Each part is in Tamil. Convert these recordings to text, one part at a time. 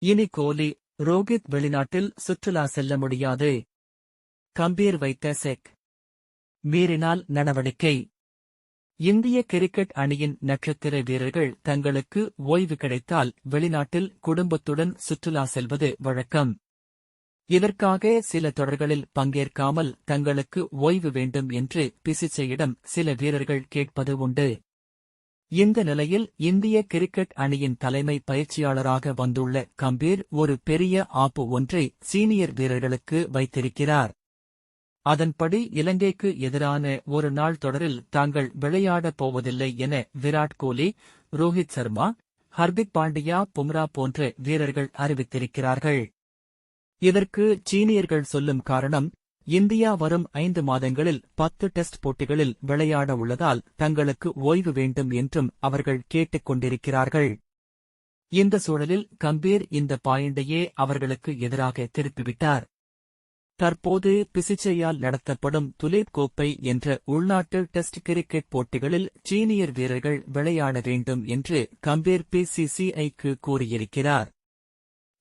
இனி கோலி, ரோஹித் வெளிநாட்டில் சுற்றுலா செல்ல முடியாது. கம்பீர் வைத்த செக் மீறினால் நடவடிக்கை. இந்திய கிரிக்கெட் அணியின் நட்சத்திர வீரர்கள் தங்களுக்கு ஓய்வு கிடைத்தால் வெளிநாட்டில் குடும்பத்துடன் சுற்றுலா செல்வது வழக்கம். இதற்காக சில தொடர்களில் பங்கேற்காமல் தங்களுக்கு ஓய்வு வேண்டும் என்று பிசிசிஐயிடம் சில வீரர்கள் கேட்பது உண்டு. இந்த நிலையில் இந்திய கிரிக்கெட் அணியின் தலைமை பயிற்சியாளராக வந்துள்ள கம்பீர் ஒரு பெரிய ஆப்பு ஒன்றை சீனியர் வீரர்களுக்கு வைத்திருக்கிறார். அதன்படி இலங்கைக்கு எதிரான ஒரு நாள் தொடரில் தாங்கள் விளையாடப் போவதில்லை என விராட் கோலி, ரோஹித் சர்மா, ஹர்திக் பாண்டியா, பும்ரா போன்ற வீரர்கள் அறிவித்திருக்கிறார்கள். இதற்கு சீனியர்கள் சொல்லும் காரணம், இந்தியா வரும் 5 மாதங்களில் 10 டெஸ்ட் போட்டிகளில் விளையாட உள்ளதால் தங்களுக்கு ஓய்வு வேண்டும் என்றும் அவர்கள் கேட்டுக் கொண்டிருக்கிறார்கள். இந்த சூழலில் கம்பீர் இந்த பாயிண்டையே அவர்களுக்கு எதிராக திருப்பிவிட்டார். தற்போது பிசிசிஐயால் நடத்தப்படும் துலீப் கோப்பை என்ற உள்நாட்டு டெஸ்ட் கிரிக்கெட் போட்டிகளில் சீனியர் வீரர்கள் விளையாட வேண்டும் என்று கம்பீர் பிசிசிஐக்கு கூறியிருக்கிறார்.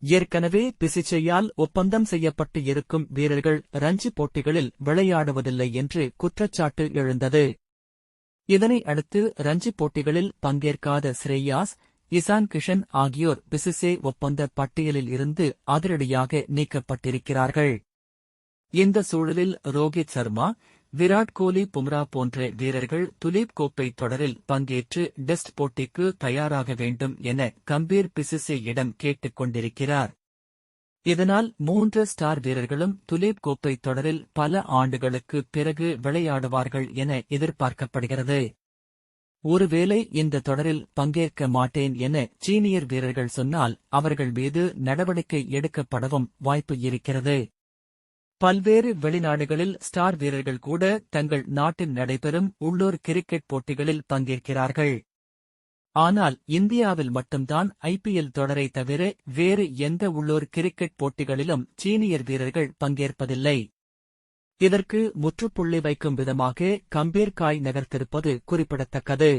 ஏற்கனவே பிசிசிஐயால் ஒப்பந்தம் செய்யப்பட்டு இருக்கும் வீரர்கள் ரஞ்சி போட்டிகளில் விளையாடுவதில்லை என்று குற்றச்சாட்டு எழுந்தது. இதனை அடுத்து ரஞ்சி போட்டிகளில் பங்கேற்காத ஸ்ரேயாஸ், இசான் கிஷன் ஆகியோர் பிசிசிஐ ஒப்பந்த பட்டியலில் இருந்து அதிரடியாக நீக்கப்பட்டிருக்கிறார்கள். இந்த சூழலில் ரோஹித் சர்மா, விராட் கோலி, பும்ரா போன்ற வீரர்கள் துலீப் கோப்பை தொடரில் பங்கேற்று டெஸ்ட் போட்டிக்கு தயாராக வேண்டும் என கம்பீர் பிசிசிஐயிடம் கேட்டுக் கொண்டிருக்கிறார். இதனால் 3 ஸ்டார் வீரர்களும் துலீப் கோப்பை தொடரில் பல ஆண்டுகளுக்கு பிறகு விளையாடுவார்கள் என எதிர்பார்க்கப்படுகிறது. ஒருவேளை இந்த தொடரில் பங்கேற்க மாட்டேன் என சீனியர் வீரர்கள் சொன்னால் அவர்கள் மீது நடவடிக்கை எடுக்கப்படவும் வாய்ப்பு இருக்கிறது. பல்வேறு வெளிநாடுகளில் ஸ்டார் வீரர்கள் கூட தங்கள் நாட்டில் நடைபெறும் உள்ளூர் கிரிக்கெட் போட்டிகளில் பங்கேற்கிறார்கள். ஆனால் இந்தியாவில் மட்டும்தான் IPL தொடரை தவிர வேறு எந்த உள்ளூர் கிரிக்கெட் போட்டிகளிலும் சீனியர் வீரர்கள் பங்கேற்பதில்லை. இதற்கு முற்றுப்புள்ளி வைக்கும் விதமாக கம்பீர் காய் நகர்த்திருப்பது குறிப்பிடத்தக்கது.